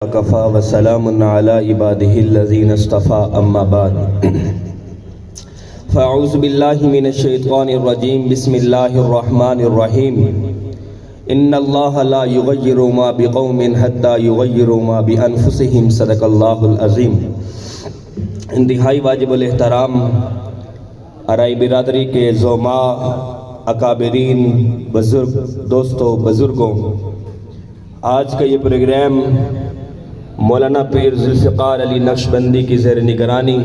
وكفى وسلام على عباده الذين اصطفى أما بعد فأعوذ بالله من الشيطان الرجيم بسم الله الرحمن الرحيم إن الله لا يغير ما بقوم حتى يغيروا ما بأنفسهم صدق اللہ العظیم۔ انتہائی واجب الاحترام آرائی برادری کے زعماء، اکابرین، بزرگ دوستوں، بزرگوں، آج کا یہ پروگرام مولانا پیر ذوالفقار علی نقشبندی کی زیر نگرانی،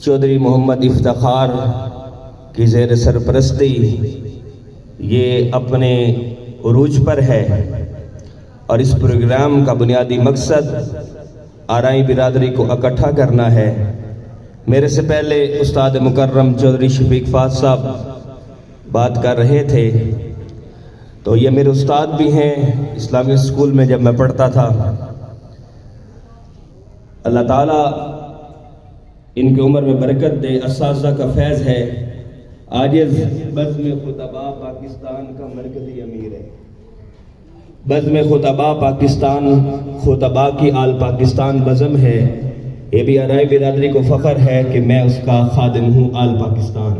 چودھری محمد افتخار کی زیر سرپرستی یہ اپنے عروج پر ہے، اور اس پروگرام کا بنیادی مقصد آرائی برادری کو اکٹھا کرنا ہے۔ میرے سے پہلے استاد مکرم چودھری شفیق فاض صاحب بات کر رہے تھے، تو یہ میرے استاد بھی ہیں اسلامی اسکول میں جب میں پڑھتا تھا۔ اللہ تعالیٰ ان کی عمر میں برکت دے، اساتذہ کا فیض ہے۔ عاجز بزم خطباء پاکستان کا مرکزی امیر ہے۔ بزم خطباء پاکستان، خطباء کی آل پاکستان بزم ہے۔ یہ بھی آرائی برادری کو فخر ہے کہ میں اس کا خادم ہوں آل پاکستان۔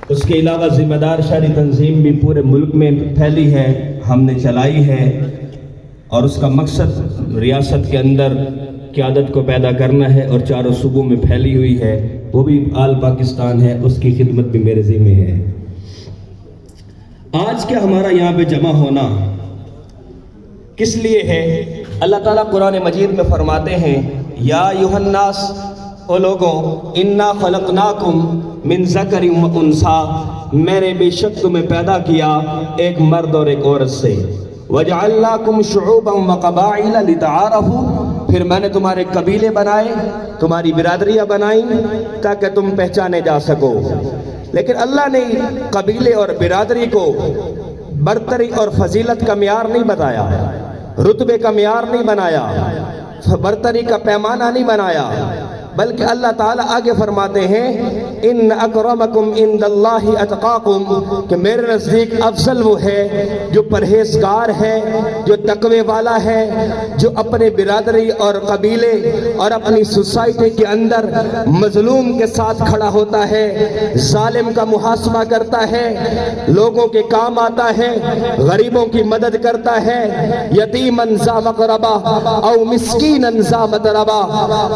اس کے علاوہ ذمہ دار شہری تنظیم بھی پورے ملک میں پھیلی ہے، ہم نے چلائی ہے، اور اس کا مقصد ریاست کے اندر قیادت کو پیدا کرنا ہے، اور چاروں صوبوں میں پھیلی ہوئی ہے، وہ بھی آل پاکستان ہے، اس کی خدمت بھی میرے ذمہ ہے۔ آج کیا ہمارا یہاں پہ جمع ہونا کس لیے ہے؟ اللہ تعالیٰ قرآن مجید میں فرماتے ہیں، یا ایھا الناس، او لوگوں، انا خلقناکم من ذکر و انثی، میں نے بے شک تمہیں پیدا کیا ایک مرد اور ایک عورت سے، وجعلناکم شعوبا وقبائل لتعارفوا، پھر میں نے تمہارے قبیلے بنائے، تمہاری برادریاں بنائیں تاکہ تم پہچانے جا سکو۔ لیکن اللہ نے قبیلے اور برادری کو برتری اور فضیلت کا معیار نہیں بتایا، رتبے کا معیار نہیں بنایا، برتری کا پیمانہ نہیں بنایا، بلکہ اللہ تعالیٰ آگے فرماتے ہیں، ان اکرمکم عند اللہ اتقاکم، کہ میرے نزدیک افضل وہ ہے جو پرہیزگار ہے، جو تقوی والا ہے، جو اپنے برادری اور قبیلے اور اپنی سوسائٹی کے اندر مظلوم کے ساتھ کھڑا ہوتا ہے، ظالم کا محاسبہ کرتا ہے، لوگوں کے کام آتا ہے، غریبوں کی مدد کرتا ہے، یتیما ذا مقربہ او مسکینا ذا متربہ،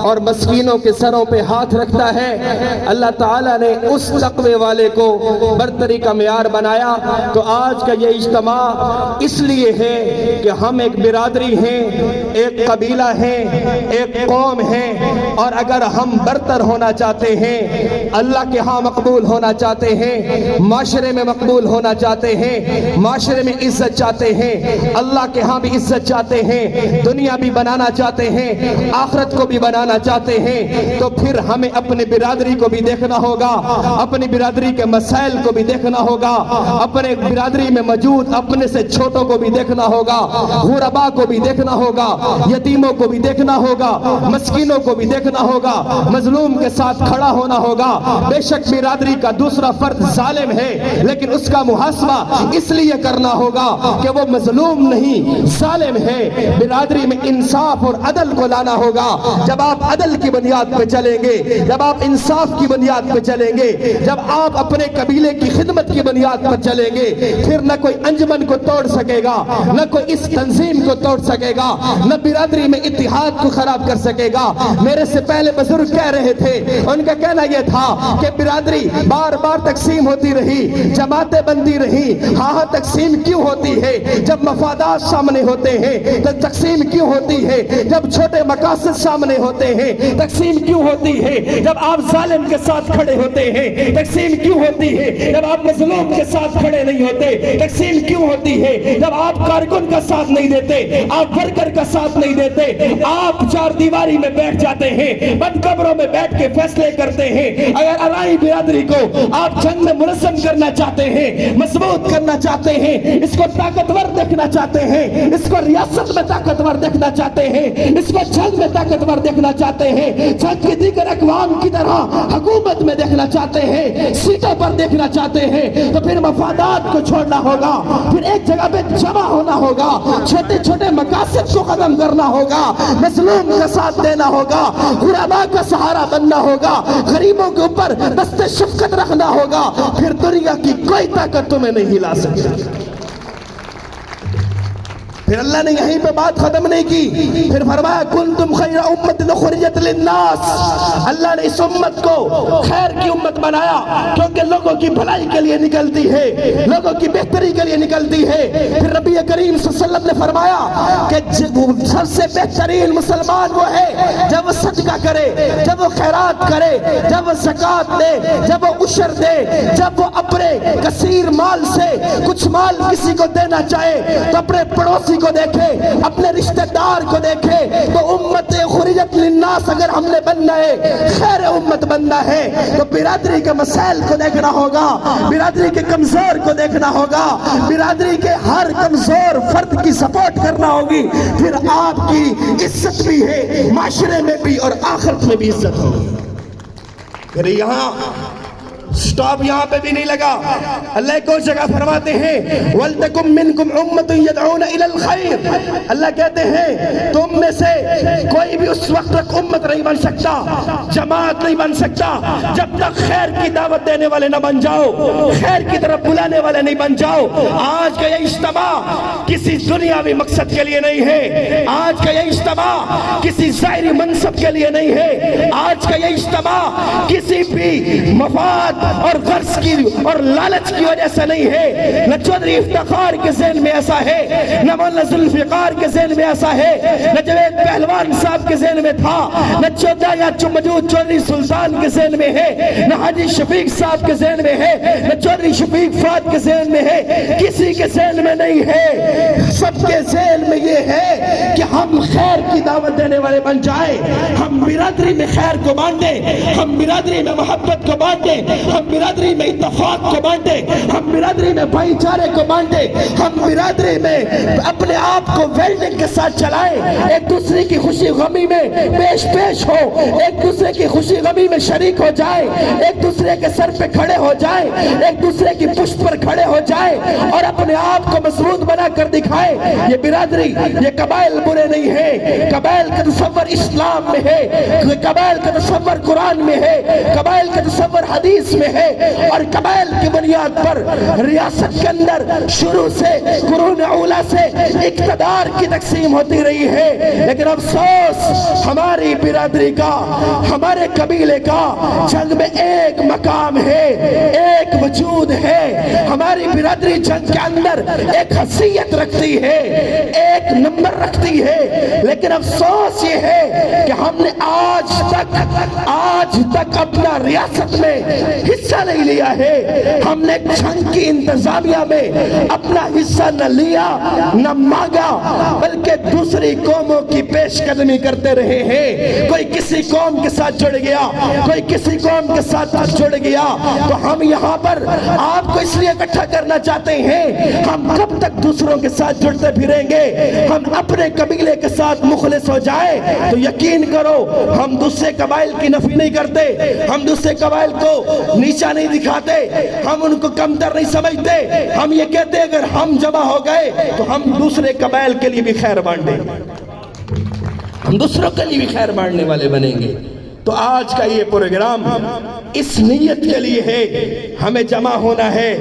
اور مسکینوں کے سروں پہ ہاتھ رکھتا ہے۔ اللہ تعالیٰ نے اس تقوی والے کو برتری کا معیار بنایا۔ تو آج کا یہ اجتماع اس لیے ہے کہ ہم ایک برادری ہیں، ایک قبیلہ ہیں، ایک قوم ہیں، اور اگر ہم برتر ہونا چاہتے ہیں، اللہ کے ہاں مقبول ہونا چاہتے ہیں، معاشرے میں مقبول ہونا چاہتے ہیں، معاشرے میں عزت چاہتے ہیں، اللہ کے ہاں بھی عزت چاہتے ہیں، دنیا بھی بنانا چاہتے ہیں، آخرت کو بھی بنانا چاہتے ہیں، تو پھر ہمیں اپنے برادری کو بھی دیکھنا ہوگا، اپنی برادری کے مسائل کو بھی دیکھنا ہوگا، اپنے برادری میں موجود اپنے سے چھوٹوں کو بھی دیکھنا ہوگا، غرباء کو بھی دیکھنا ہوگا، یتیموں کو بھی دیکھنا ہوگا، مسکینوں کو بھی دیکھنا ہوگا، مظلوم کے ساتھ کھڑا ہونا ہوگا۔ بے شک برادری کا دوسرا فرد ظالم ہے، لیکن اس کا محاسبہ اس لیے کرنا ہوگا کہ وہ مظلوم نہیں، ظالم ہے۔ برادری میں انصاف اور عدل کو لانا ہوگا۔ جب آپ عدل کی بنیاد پہ چلیں گے، جب آپ انصاف کی بنیاد پہ چلیں گے، جب آپ اپنے قبیلے کی خدمت کی بنیاد پر چلیں گے، پھر نہ کوئی انجمن کو توڑ سکے گا، نہ کوئی اس تنظیم کو توڑ سکے گا، نہ برادری میں اتحاد کو خراب کر سکے گا۔ میرے سے پہلے بزرگ کہہ رہے تھے، ان کا کہنا یہ تھا کہ برادری بار بار تقسیم ہوتی رہی، جماعتیں بنتی رہی، ہاں تقسیم کیوں ہوتی ہے؟ جب مفادات سامنے ہوتے ہیں تو تقسیم کیوں ہوتی ہے؟ جب چھوٹے مقاصد سامنے ہوتے ہیں تقسیم کیوں ہوتی ہے؟ جب آپ ظالم کے ساتھ کھڑے ہوتے ہیں تقسیم کیوں ہوتی ہے؟ جب آپ مظلوم کے ساتھ کھڑے نہیں ہوتے تقسیم کیوں ہوتی ہے؟ جب آپ کارکن کا ساتھ نہیں دیتے، آپ ورکر کا ساتھ نہیں دیتے، آپ چار دیواری میں بیٹھ جاتے ہیں، بند قبروں میں بیٹھ کے فیصلے کرتے ہیں، اگر ارائی برادری کو آپ جنگ میں منظم کرنا چاہتے ہیں، مضبوط کرنا چاہتے ہیں، اس کو طاقتور دیکھنا چاہتے ہیں، اس کو ریاست میں طاقتور دیکھنا چاہتے ہیں، اس کو جنگ میں طاقتور دیکھنا چاہتے ہیں، جنگ کی دیگر اقوام کی طرح حکومت میں دیکھنا چاہتے ہیں، سیٹوں پر دیکھنا چاہتے ہیں، تو پھر مفادات کو چھوڑنا ہوگا، پھر ایک جگہ پہ جمع ہونا ہوگا، چھوٹے چھوٹے مقاصد کو ختم کرنا ہوگا، مظلوم کا ساتھ دینا ہوگا، غرباء کا سہارا بننا ہوگا، غریبوں کے اوپر دست شفقت رکھنا ہوگا، پھر دنیا کی کوئی طاقت تمہیں نہیں ہلا سکتی۔ پھر اللہ نے یہیں پہ بات ختم نہیں کی، پھر فرمایا کنتم خیر امت اخرجت للناس، اللہ نے اس امت کو خیر کی امت بنایا کیونکہ لوگوں کی بھلائی کے لیے نکلتی ہے، لوگوں کی بہتری کے لیے نکلتی ہے۔ پھر نبی کریم صلی اللہ علیہ وسلم نے فرمایا کہ سب سے بہترین مسلمان وہ ہے جب وہ صدقہ کرے، جب وہ خیرات کرے، جب وہ زکوٰۃ دے، جب وہ عشر دے، جب وہ اپنے کثیر مال سے کچھ مال کسی کو دینا چاہے تو اپنے پڑوسی کو دیکھے، اپنے رشتہ دار کو دیکھے۔ تو امت خرجت للناس اگر ہم نے بننا ہے، خیر امت بننا ہے، تو برادری کے مسائل کو دیکھنا ہوگا، برادری کے کمزور کو دیکھنا ہوگا، برادری کے ہر کمزور فرد کی سپورٹ کرنا ہوگی، پھر آپ کی عزت بھی ہے، معاشرے میں بھی اور آخرت میں بھی عزت ہوگی۔ پھر یہاں سٹاپ یہاں پہ بھی نہیں لگا، اللہ کو جگہ فرماتے ہیں وَلْتَكُمْ مِنْكُمْ أُمَّةٌ يَدْعُونَ إِلَى الْخَيْرِ، اللہ کہتے ہیں تم میں سے کوئی بھی اس وقت تک امت نہیں بن سکتا، جماعت نہیں بن سکتا جب تک خیر کی دعوت دینے والے نہ بن جاؤ، خیر کی طرف بلانے والے نہیں بن جاؤ۔ آج کا یہ اجتماع کسی دنیاوی مقصد کے لیے نہیں ہے، آج کا یہ اجتماع کسی ظاہری منصب کے لیے نہیں ہے، آج کا یہ اجتماع کسی بھی مفاد اور غرض کی اور لالچ کی وجہ سے نہیں ہے۔ نہ چودھری افتخار کے ذہن میں ایسا ہے، نہ مولانا ذوالفقار کے ذہن میں ایسا ہے، نہ جوید پہلوان صاحب کے ذہن میں تھا، نہ چودھری یا موجود چودھری سلطان کے ذہن میں ہے، نہ حاجی شفیق صاحب کے ذہن میں ہے، نہ چودھری شفیق فات کے ذہن میں ہے، کسی کے ذہن میں نہیں ہے۔ سب کے ذہن میں یہ ہے کہ ہم خیر کی دعوت دینے والے بن جائیں، ہم برادری میں خیر کو بانٹیں، ہم برادری میں محبت کو بانٹیں، ہم برادری میں اتفاق کو بانٹیں، ہم برادری میں بھائی چارے کو بانٹیں، ہم برادری میں اپنے آپ کو ویلڈنگ کے ساتھ چلائیں، ایک دوسرے کی خوشی غمی میں پیش ہو، ایک دوسرے کی خوشی غمی میں شریک ہو جائے، ایک دوسرے کے سر پہ کھڑے ہو جائیں، ایک دوسرے کی پشت پر کھڑے ہو جائیں اور اپنے آپ کو مضبوط بنا کر دکھائیں۔ یہ برادری، یہ قبائل برے نہیں ہیں، قبائل کا تصور اسلام میں ہے، قبائل کا تصور قرآن میں ہے، قبائل کا تصور حدیث میں ہے، اور قبائل کی بنیاد پر ریاست کے اندر شروع سے قرون اولا سے اقتدار کی تقسیم ہوتی رہی ہے۔ لیکن افسوس ہماری برادری کا، ہمارے قبیلے کا جنگ میں ایک مقام ہے، ایک وجود ہے، ہماری برادری جنگ کے اندر ایک حیثیت رکھتی ہے، ایک نمبر رکھتی ہے، لیکن افسوس یہ ہے کہ ہم نے آج تک اپنا ریاست میں حصہ نہیں لیا ہے، ہم نے جنگ کی انتظامیہ میں اپنا حصہ نہ لیا نہ مانگا، بلکہ دوسری قوموں کی پیش قدمی کرتے رہے ہیں۔ کوئی کسی قوم کے ساتھ جڑ گیا، کوئی کسی قوم کے ساتھ جڑ گیا، تو ہم یہاں پر آپ کو اس لیے اکٹھا کرنا چاہتے ہیں، ہم کب تک دوسروں کے ساتھ جڑتے پھریں گے؟ ہم اپنے قبیلے کے ساتھ مخلص ہو جائیں تو یقین کرو ہم دوسرے قبائل کی نفی نہیں کرتے، ہم دوسرے قبائل کو نیچا نہیں دکھاتے، ہم ان کو کمتر نہیں سمجھتے، ہم یہ کہتے ہیں اگر ہم جمع ہو گئے تو ہم دوسرے قبائل کے لیے بھی خیر بانٹیں گے، ہم دوسروں کے لیے بھی خیر بانٹنے والے بنیں گے۔ تو آج کا یہ پروگرام اس نیت کے لیے ہے، ہمیں جمع ہونا ہے۔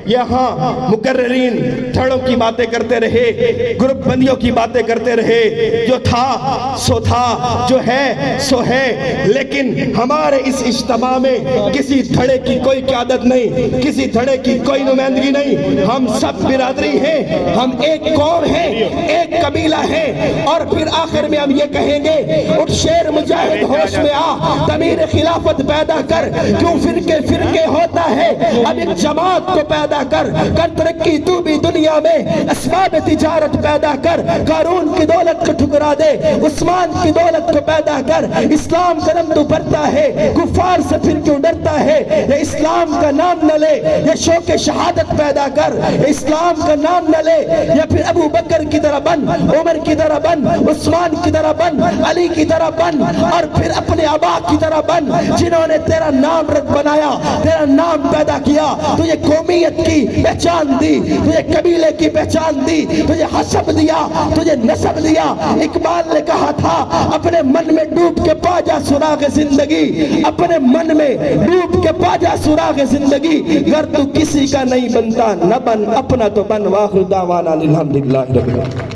یہاں مقررین تھڑوں کی باتیں کرتے رہے، گروپ بندیوں کی باتیں کرتے رہے، جو تھا سو تھا، جو ہے سو ہے، لیکن ہمارے اس اجتماع میں کسی دھڑے کی کوئی قیادت نہیں، کسی دھڑے کی کوئی نمائندگی نہیں، ہم سب برادری ہیں، ہم ایک قوم ہیں، ایک قبیلہ ہیں، اور پھر آخر میں ہم یہ کہیں گے اٹھ شیر مجاہد ہوش میں آ، تعمیر خلافت پیدا کر، کیوں فرقے فرقے ہوتا ہے، اب ایک جماعت کو پیدا پیدا کر ترقی تو بھی دنیا میں، اسباب تجارت پیدا کر، قارون کی دولت کو ٹھکرا دے، عثمان کی دولت کو پیدا کر، اسلام کا نام تو بھرتا ہے، کفار سے پھر کیوں ڈرتا ہے؟ یا اسلام کا نام نہ لے، یا شوق شہادت پیدا کر، اسلام کا نام نہ لے، یا پھر ابو بکر کی طرح بن، عمر کی طرح بن، عثمان کی طرح بن، علی کی طرح بن، اور پھر اپنے آبا کی طرح بن جنہوں نے تیرا نام رکھ بنایا، تیرا نام پیدا کیا، تجھے قومیت کی پہچان دی، تجھے قبیلے کی پہچان دی، تجھے حسب دیا، تجھے نسب دیا۔ اقبال نے کہا تھا اپنے من میں ڈوب کے پا جا سراغ زندگی، اپنے من میں ڈوب کے پا جا سراغ زندگی، گر تو کسی کا نہیں بنتا نہ بن، اپنا تو بن۔ واخر دعوانا الحمدللہ رب العالمین۔